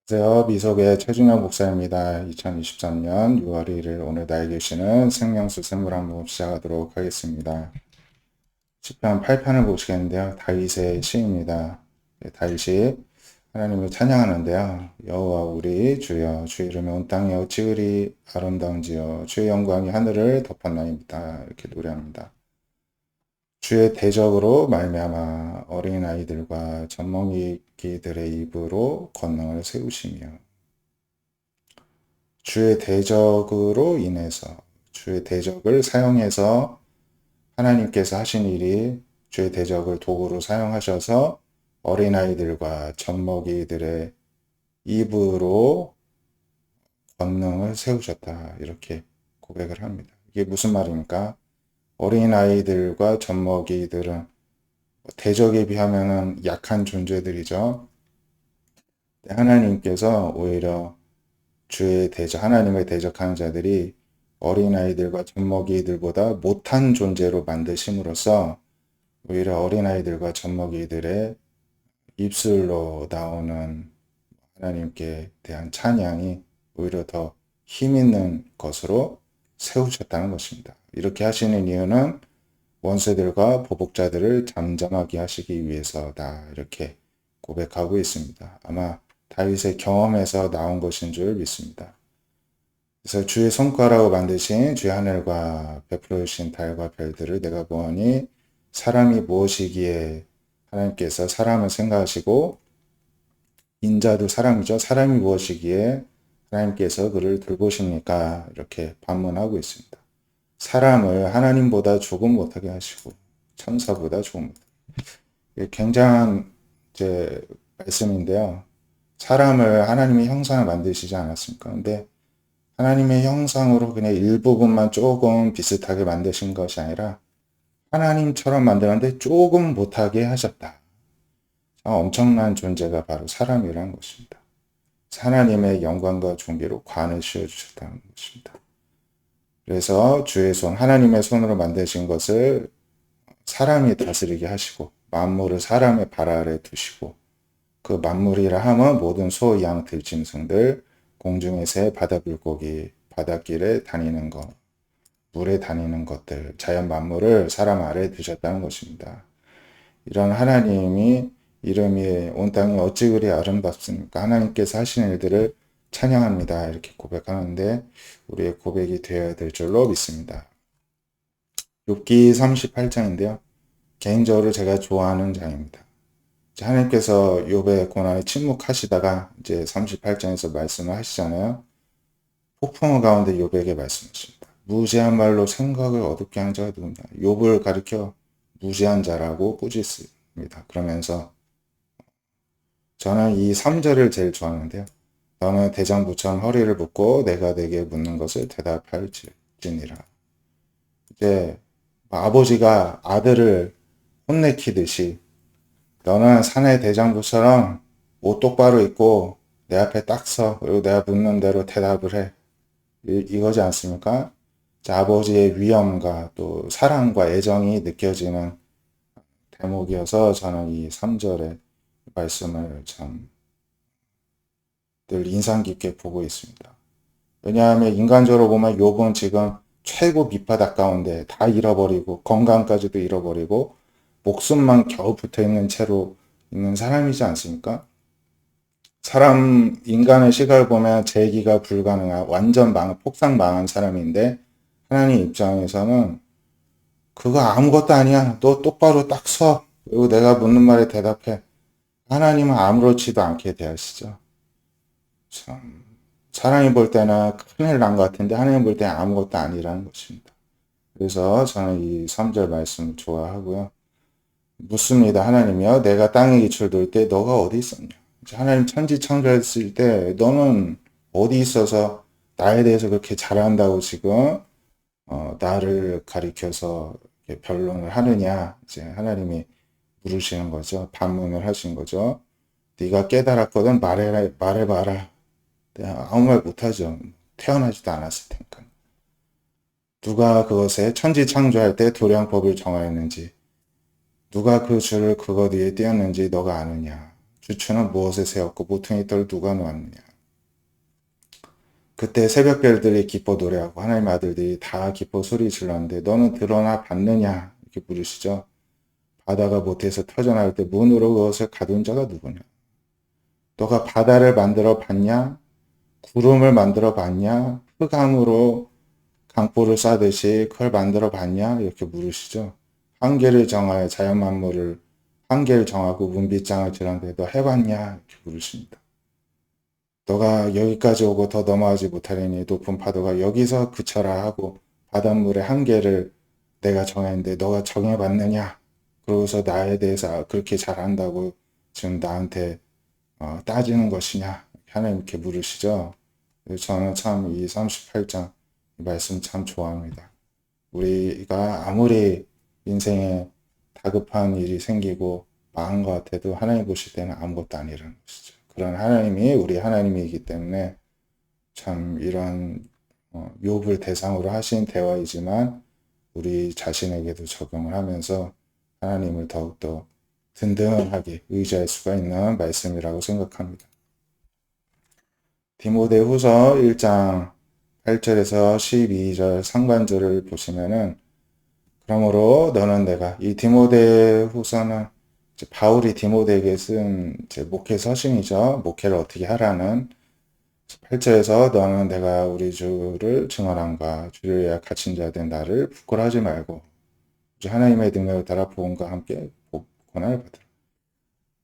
안녕하세요. 미속의 최준영 목사입니다. 2023년 6월 1일 오늘 나에게 주시는 생명수 샘물 한번 시작하도록 하겠습니다. 시편 8편을 보시겠는데요. 다윗의 시입니다. 다윗이 하나님을 찬양하는데요. 여호와 우리 주여 주 이름에 온 땅에 어찌 그리 아름다운지요 주의 영광이 하늘을 덮었나이다. 이렇게 노래합니다. 주의 대적으로 말미암아 어린아이들과 젖먹이들의 입으로 권능을 세우시며 주의 대적으로 인해서 주의 대적을 사용해서 하나님께서 하신 일이 주의 대적을 도구로 사용하셔서 어린아이들과 젖먹이들의 입으로 권능을 세우셨다. 이렇게 고백을 합니다. 이게 무슨 말입니까? 어린아이들과 젖먹이들은 대적에 비하면 약한 존재들이죠. 하나님께서 오히려 주의 대적, 하나님을 대적하는 자들이 어린아이들과 젖먹이들보다 못한 존재로 만드심으로써 오히려 어린아이들과 젖먹이들의 입술로 나오는 하나님께 대한 찬양이 오히려 더 힘있는 것으로 세우셨다는 것입니다. 이렇게 하시는 이유는 원수들과 보복자들을 잠잠하게 하시기 위해서다. 이렇게 고백하고 있습니다. 아마 다윗의 경험에서 나온 것인 줄 믿습니다. 그래서 주의 손가락으로 만드신 주의 하늘과 베풀어 주신 달과 별들을 내가 보니 사람이 무엇이기에 하나님께서 사람을 생각하시고 인자도 사람이죠. 사람이 무엇이기에 하나님께서 그를 돌보십니까? 이렇게 반문하고 있습니다. 사람을 하나님보다 조금 못하게 하시고 천사보다 조금 못하게. 굉장한 이제 말씀인데요. 사람을 하나님의 형상을 만드시지 않았습니까? 근데 하나님의 형상으로 그냥 일부분만 조금 비슷하게 만드신 것이 아니라 하나님처럼 만드는데 조금 못하게 하셨다. 엄청난 존재가 바로 사람이라는 것입니다. 하나님의 영광과 존귀로 관을 씌워주셨다는 것입니다. 그래서 주의 손, 하나님의 손으로 만드신 것을 사람이 다스리게 하시고 만물을 사람의 발 아래 두시고 그 만물이라 하면 모든 소, 양, 들짐승들, 공중의 새, 바다 물고기, 바닷길에 다니는 것, 물에 다니는 것들, 자연 만물을 사람 아래 두셨다는 것입니다. 이런 하나님이 이름이 온 땅이 어찌 그리 아름답습니까? 하나님께서 하시는 일들을 찬양합니다. 이렇게 고백하는데 우리의 고백이 되어야 될 줄로 믿습니다. 욥기 38장인데요. 개인적으로 제가 좋아하는 장입니다. 하나님께서 욥의 고난에 침묵하시다가 이제 38장에서 말씀을 하시잖아요. 폭풍우 가운데 욥에게 말씀하십니다. 무지한 말로 생각을 어둡게 한 자가 누구냐. 욥을 가리켜 무지한 자라고 꾸짖습니다. 그러면서 저는 이 3절을 제일 좋아하는데요. 너는 대장부처럼 허리를 붓고 내가 내게 묻는 것을 대답할지니라. 이제 아버지가 아들을 혼내키듯이 너는 사내 대장부처럼 옷 똑바로 입고 내 앞에 딱 서. 그리고 내가 묻는 대로 대답을 해. 이거지 않습니까? 아버지의 위엄과 또 사랑과 애정이 느껴지는 대목이어서 저는 이 3절의 말씀을 참 늘 인상 깊게 보고 있습니다. 왜냐하면 인간적으로 보면 욥은 지금 최고 밑바닥 가운데 다 잃어버리고 건강까지도 잃어버리고 목숨만 겨우 붙어 있는 채로 있는 사람이지 않습니까? 인간의 시각을 보면 재기가 불가능한 폭삭 망한 사람인데 하나님 입장에서는 그거 아무것도 아니야. 너 똑바로 딱 서. 그리고 내가 묻는 말에 대답해. 하나님은 아무렇지도 않게 대하시죠. 참, 사람이 볼 때는 큰일 난 것 같은데 하나님 볼 때는 아무것도 아니라는 것입니다. 그래서 저는 이 3절 말씀 좋아하고요. 묻습니다. 하나님이요. 내가 땅에 기초를 놓을 때 너가 어디 있었냐? 하나님 천지창조했을 때 너는 어디 있어서 나에 대해서 그렇게 잘한다고 지금 나를 가리켜서 변론을 하느냐? 이제 하나님이 물으시는 거죠. 반문을 하신 거죠. 네가 깨달았거든 말해봐라. 내가 아무 말 못하죠. 태어나지도 않았을 테니까. 누가 그것에 천지 창조할 때 도량법을 정하였는지 누가 그 줄을 그것 위에 띄었는지 너가 아느냐. 주추는 무엇에 세웠고 모퉁이 돌을 누가 놓았느냐. 그때 새벽별들이 기뻐 노래하고 하나님 아들들이 다 기뻐 소리 질렀는데 너는 드러나 봤느냐 이렇게 물으시죠. 바다가 못해서 터져나올 때 문으로 그것을 가둔 자가 누구냐. 너가 바다를 만들어 봤냐? 구름을 만들어 봤냐? 흑암으로 강보를 싸듯이 그걸 만들어 봤냐? 이렇게 물으시죠. 한계를 정하여 자연 만물을 한계를 정하고 문빗장을 지는데 너 해봤냐? 이렇게 물으십니다. 너가 여기까지 오고 더 넘어가지 못하려니 높은 파도가 여기서 그쳐라 하고 바닷물의 한계를 내가 정했는데 너가 정해봤느냐? 그러고서 나에 대해서 그렇게 잘 안다고 지금 나한테 따지는 것이냐? 하나님 이렇게 물으시죠. 저는 참 이 38장 말씀 참 좋아합니다. 우리가 아무리 인생에 다급한 일이 생기고 망한 것 같아도 하나님 보실 때는 아무것도 아니라는 것이죠. 그런 하나님이 우리 하나님이기 때문에 참 이런 욥을 대상으로 하신 대화이지만 우리 자신에게도 적용을 하면서 하나님을 더욱더 든든하게 의지할 수가 있는 말씀이라고 생각합니다. 디모데후서 1장 8절에서 12절 상반절을 보시면은 그러므로 너는 내가 이 디모데후서는 바울이 디모데에게 쓴 목회 서신이죠. 목회를 어떻게 하라는 8절에서 너는 내가 우리 주를 증언함과 주를 위하여 갇힌 자 된 나를 부끄러워하지 말고 하나님의 능력을 따라 복음과 함께 고난을 받으라.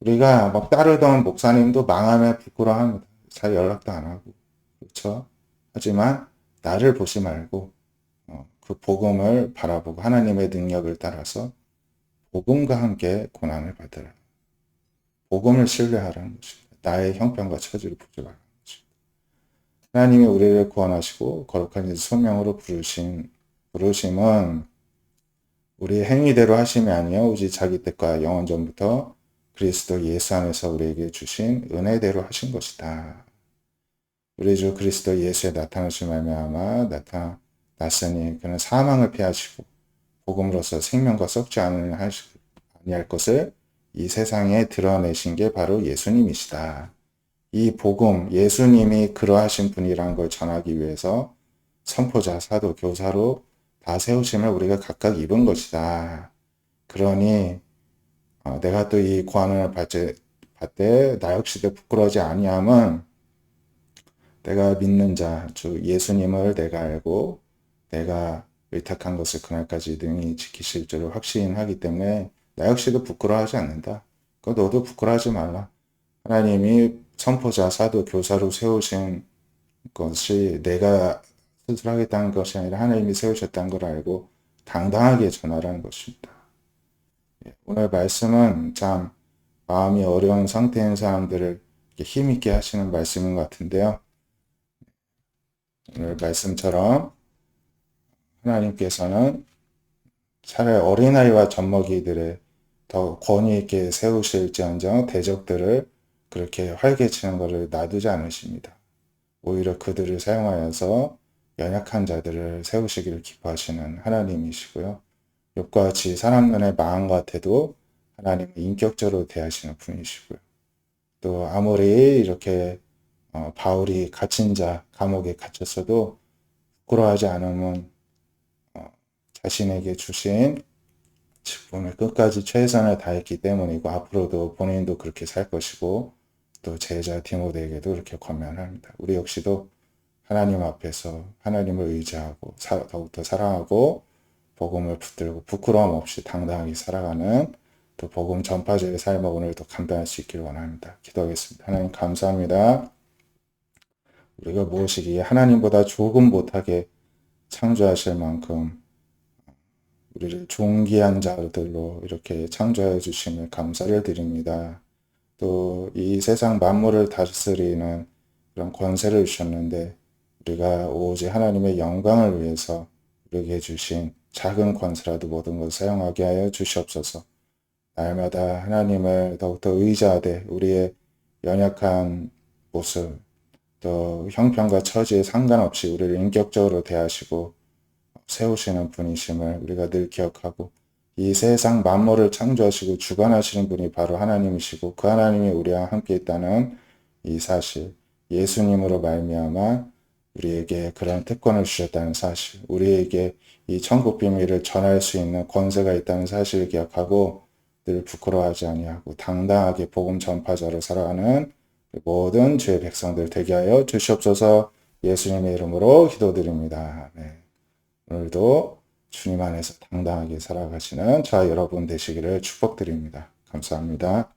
우리가 막 따르던 목사님도 망하면 부끄러워합니다. 잘 연락도 안 하고 그렇죠. 하지만 나를 보지 말고 그 복음을 바라보고 하나님의 능력을 따라서 복음과 함께 고난을 받으라. 복음을 신뢰하라는 것입니다. 나의 형편과 처지를 보지 말라는 것입니다. 하나님이 우리를 구원하시고 거룩한 소명으로 부르심은 우리 행위대로 하심이 아니요 오직 자기 뜻과 영원 전부터 그리스도 예수 안에서 우리에게 주신 은혜대로 하신 것이다. 우리 주 그리스도 예수의 나타나심 말미암아 나타났으니 그는 사망을 피하시고 복음으로서 생명과 썩지 아니할 것을 이 세상에 드러내신 게 바로 예수님이시다. 이 복음, 예수님이 그러하신 분이라는 걸 전하기 위해서 선포자, 사도, 교사로 다 세우심을 우리가 각각 입은 것이다. 그러니 내가 또 이 고난을 받되 나 역시도 부끄러워하지 아니함은 내가 믿는 자, 주 예수님을 내가 알고 내가 의탁한 것을 그날까지 능히 지키실 줄을 확신하기 때문에 나 역시도 부끄러워하지 않는다. 너도 부끄러워하지 말라. 하나님이 선포자, 사도, 교사로 세우신 것이 내가 스스로 하겠다는 것이 아니라 하나님이 세우셨다는 걸 알고 당당하게 전하라는 것입니다. 오늘 말씀은 참 마음이 어려운 상태인 사람들을 힘있게 하시는 말씀인 것 같은데요. 오늘 말씀처럼 하나님께서는 차라리 어린아이와 젖먹이들의 더 권위 있게 세우실지언정 대적들을 그렇게 활개치는 것을 놔두지 않으십니다. 오히려 그들을 사용하여서 연약한 자들을 세우시기를 기뻐하시는 하나님이시고요. 욥과 같이 사람 눈에 망한 것 같아도 하나님은 인격적으로 대하시는 분이시고요. 또 아무리 이렇게 바울이 갇힌 자 감옥에 갇혔어도 부끄러워하지 않으면 자신에게 주신 직분을 끝까지 최선을 다했기 때문이고 앞으로도 본인도 그렇게 살 것이고 또 제자 디모데에게도 그렇게 권면합니다. 우리 역시도 하나님 앞에서 하나님을 의지하고 더욱더 사랑하고 복음을 붙들고 부끄러움 없이 당당하게 살아가는 또 복음 전파자의 삶을 오늘도 감당할 수 있기를 원합니다. 기도하겠습니다. 하나님 감사합니다. 우리가 무엇이기에 하나님보다 조금 못하게 창조하실 만큼 우리를 존귀한 자들로 이렇게 창조해 주심을 감사를 드립니다. 또 이 세상 만물을 다스리는 그런 권세를 주셨는데 우리가 오직 하나님의 영광을 위해서 우리에게 주신 작은 권세라도 모든 것을 사용하게 하여 주시옵소서. 날마다 하나님을 더욱더 의지하되 우리의 연약한 모습 또 형편과 처지에 상관없이 우리를 인격적으로 대하시고 세우시는 분이심을 우리가 늘 기억하고 이 세상 만물을 창조하시고 주관하시는 분이 바로 하나님이시고 그 하나님이 우리와 함께 있다는 이 사실, 예수님으로 말미암아 우리에게 그런 특권을 주셨다는 사실, 우리에게 이 천국 비밀을 전할 수 있는 권세가 있다는 사실을 기억하고 늘 부끄러워하지 아니하고 당당하게 복음 전파자로 살아가는 모든 주의 백성들 되게 하여 주시옵소서. 예수님의 이름으로 기도드립니다. 네. 오늘도 주님 안에서 당당하게 살아가시는 저와 여러분 되시기를 축복드립니다. 감사합니다.